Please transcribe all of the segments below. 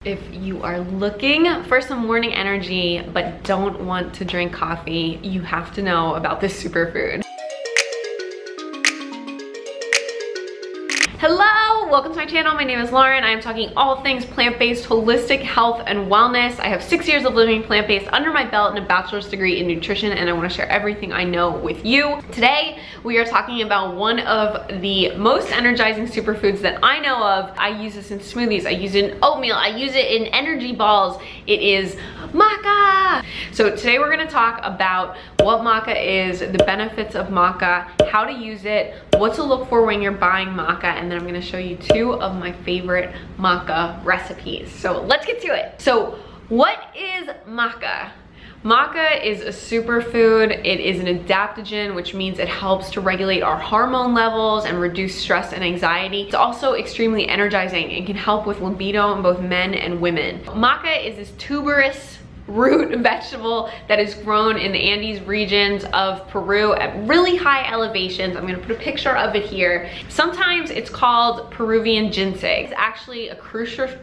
If you are looking for some morning energy but don't want to drink coffee, you have to know about this superfood. Hello, welcome to my channel. My name is Lauren. I am talking all things plant-based, holistic health and wellness. I have 6 years of living plant-based under my belt and a bachelor's degree in nutrition, and I want to share everything I know with you. Today, we are talking about one of the most energizing superfoods that I know of. I use this in smoothies, I use it in oatmeal, I use it in energy balls. It is maca. So today we're going to talk about what maca is, the benefits of maca, how to use it, what to look for when you're buying maca, and then I'm going to show you 2 of my favorite maca recipes. So let's get to it. So what is maca? Maca is a superfood. It is an adaptogen, which means it helps to regulate our hormone levels and reduce stress and anxiety. It's also extremely energizing and can help with libido in both men and women. Maca is this tuberous root vegetable that is grown in the Andes regions of Peru at really high elevations. I'm gonna put a picture of it here. Sometimes it's called Peruvian ginseng. It's actually a cruciferous,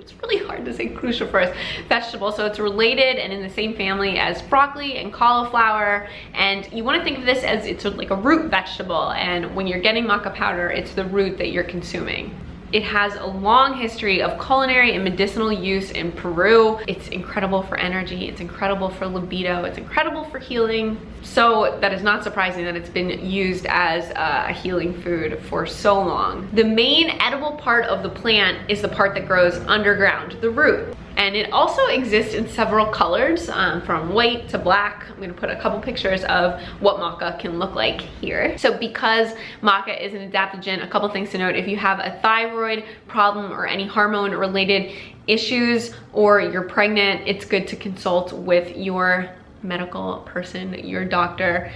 it's really hard to say cruciferous vegetable. So it's related and in the same family as broccoli and cauliflower. And you wanna think of this as it's like a root vegetable. And when you're getting maca powder, it's the root that you're consuming. It has a long history of culinary and medicinal use in Peru. It's incredible for energy, it's incredible for libido, it's incredible for healing. So that is not surprising that it's been used as a healing food for so long. The main edible part of the plant is the part that grows underground, the root. And it also exists in several colors, from white to black. I'm gonna put a couple pictures of what maca can look like here. So because maca is an adaptogen, a couple things to note: if you have a thyroid problem or any hormone related issues, or you're pregnant, it's good to consult with your medical person, your doctor,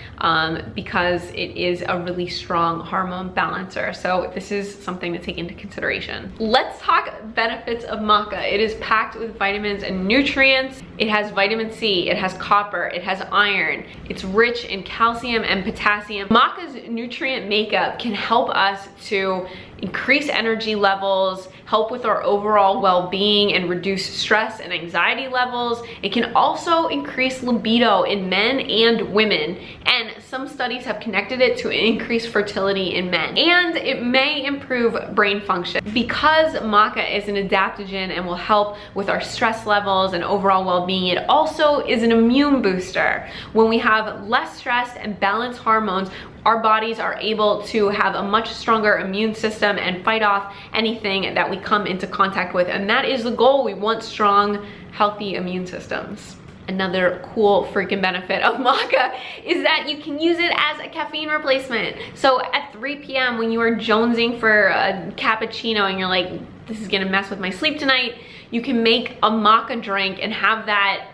because it is a really strong hormone balancer. So this is something to take into consideration. Let's talk benefits of maca. It is packed with vitamins and nutrients. It has vitamin C, it has copper, it has iron. It's rich in calcium and potassium. Maca's nutrient makeup can help us to increase energy levels, help with our overall well-being, and reduce stress and anxiety levels. It can also increase libido in men and women, and some studies have connected it to increased fertility in men. And it may improve brain function. Because maca is an adaptogen and will help with our stress levels and overall well-being, it also is an immune booster. When we have less stress and balanced hormones, our bodies are able to have a much stronger immune system and fight off anything that we come into contact with. And that is the goal. We want strong, healthy immune systems. Another cool freaking benefit of maca is that you can use it as a caffeine replacement. So at 3 p.m. when you are jonesing for a cappuccino and you're like, this is gonna mess with my sleep tonight, you can make a maca drink and have that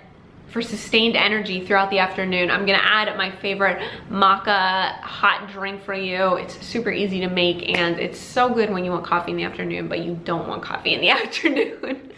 for sustained energy throughout the afternoon. I'm gonna add my favorite maca hot drink for you. It's super easy to make, and it's so good when you want coffee in the afternoon, but you don't want coffee in the afternoon.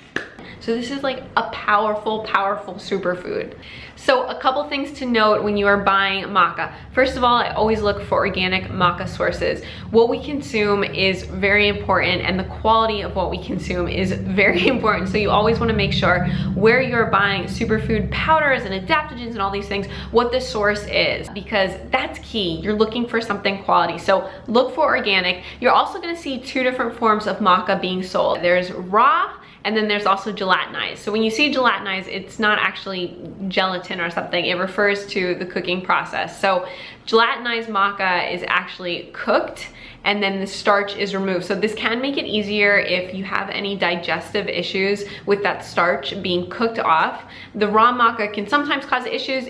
So this is like a powerful, powerful superfood. So a couple things to note when you are buying maca. First of all, I always look for organic maca sources. What we consume is very important, and the quality of what we consume is very important. So you always want to make sure where you're buying superfood powders and adaptogens and all these things, what the source is, because that's key. You're looking for something quality. So look for organic. You're also going to see 2 different forms of maca being sold. There's raw, and then there's also gelatinized. So when you see gelatinized, it's not actually gelatin or something. It refers to the cooking process. So gelatinized maca is actually cooked, and then the starch is removed. So this can make it easier if you have any digestive issues with that starch being cooked off. The raw maca can sometimes cause issues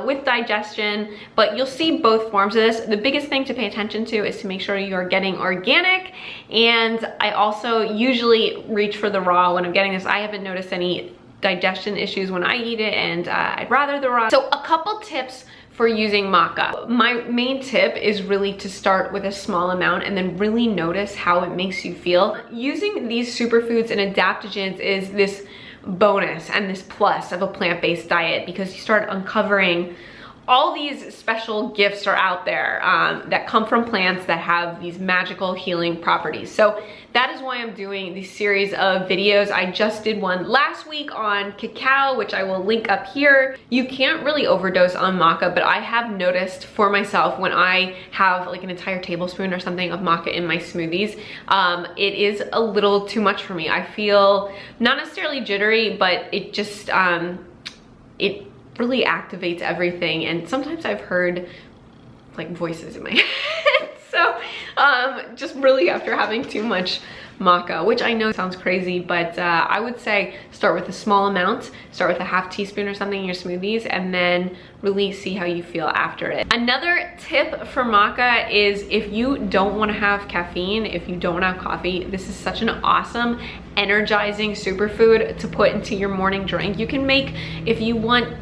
with digestion, but you'll see both forms of this. The biggest thing to pay attention to is to make sure you're getting organic, and I also usually reach for the raw when I'm getting this. I haven't noticed any digestion issues when I eat it, and I'd rather the raw. So a couple tips for using maca. My main tip is really to start with a small amount and then really notice how it makes you feel. Using these superfoods and adaptogens is this bonus and this plus of a plant-based diet, because you start uncovering all these special gifts are out there that come from plants that have these magical healing properties. So that is why I'm doing this series of videos. I just did one last week on cacao, which I will link up here. You can't really overdose on maca, but I have noticed for myself when I have like an entire tablespoon or something of maca in my smoothies, it is a little too much for me. I feel not necessarily jittery, but it just, it really activates everything. And sometimes I've heard like voices in my head. So just really after having too much maca, which I know sounds crazy, but I would say start with a small amount, start with a half teaspoon or something in your smoothies, and then really see how you feel after it. Another tip for maca is if you don't want to have caffeine, if you don't have coffee, this is such an awesome energizing superfood to put into your morning drink. You can make, if you want,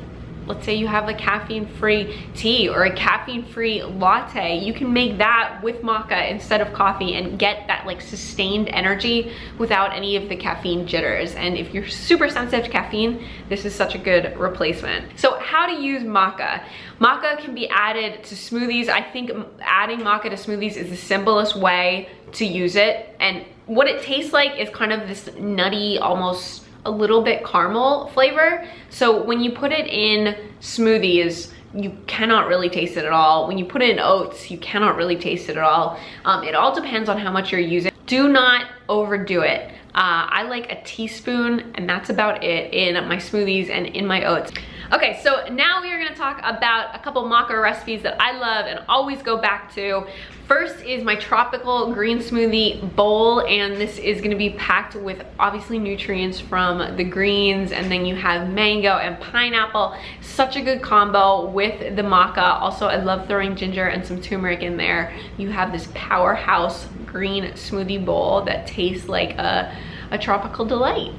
let's say you have a caffeine-free tea or a caffeine-free latte, you can make that with maca instead of coffee and get that like sustained energy without any of the caffeine jitters. And if you're super sensitive to caffeine, this is such a good replacement. So how to use maca. Maca can be added to smoothies. I think adding maca to smoothies is the simplest way to use it. And what it tastes like is kind of this nutty, almost a little bit caramel flavor. So when you put it in smoothies, you cannot really taste it at all. When you put it in oats, you cannot really taste it at all. It all depends on how much you're using. Do not overdo it. I like a teaspoon, and that's about it in my smoothies and in my oats. Okay, so now we are gonna talk about a couple maca recipes that I love and always go back to. First is my tropical green smoothie bowl, and this is gonna be packed with obviously nutrients from the greens, and then you have mango and pineapple. Such a good combo with the maca. Also, I love throwing ginger and some turmeric in there. You have this powerhouse green smoothie bowl that tastes like a tropical delight.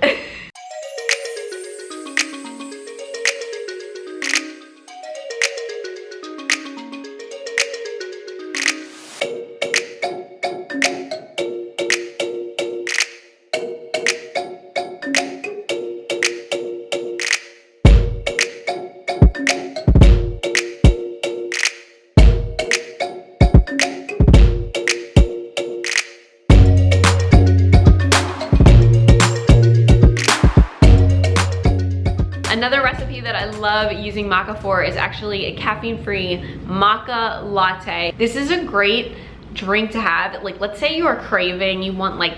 Another recipe that I love using maca for is actually a caffeine-free maca latte. This is a great drink to have. Like, let's say you are craving, you want like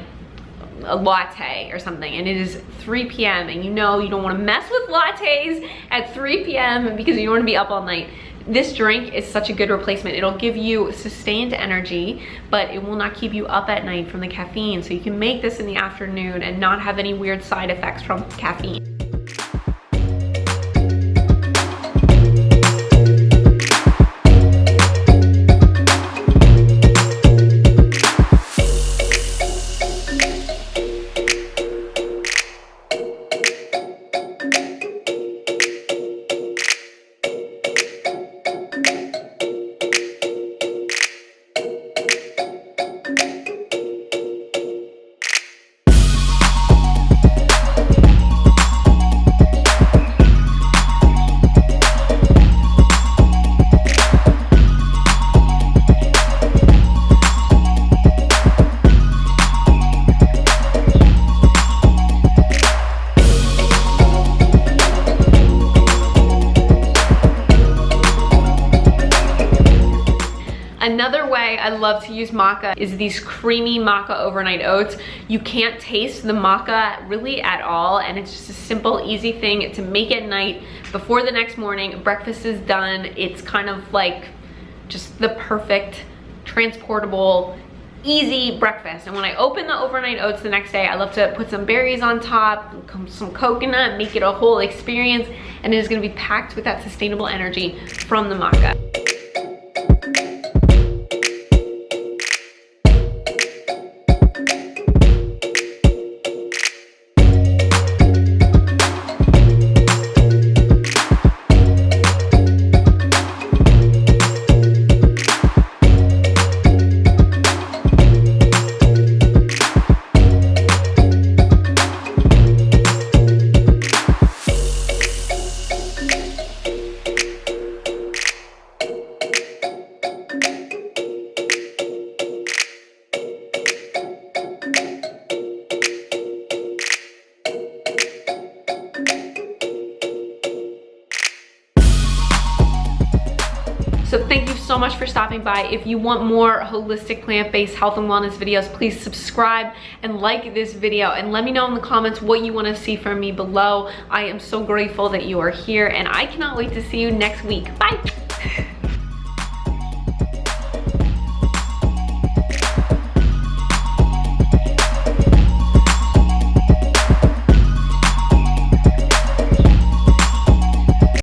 a latte or something, and it is 3 p.m. and you know you don't want to mess with lattes at 3 p.m. because you don't want to be up all night. This drink is such a good replacement. It'll give you sustained energy, but it will not keep you up at night from the caffeine. So you can make this in the afternoon and not have any weird side effects from caffeine. Another way I love to use maca is these creamy maca overnight oats. You can't taste the maca really at all, and it's just a simple, easy thing to make at night before the next morning. Breakfast is done. It's kind of like just the perfect transportable easy breakfast. And when I open the overnight oats the next day, I love to put some berries on top, some coconut, make it a whole experience, and it is going to be packed with that sustainable energy from the maca. So thank you so much for stopping by. If you want more holistic plant-based health and wellness videos, please subscribe and like this video, and let me know in the comments what you want to see from me below. I am so grateful that you are here, and I cannot wait to see you next week. Bye.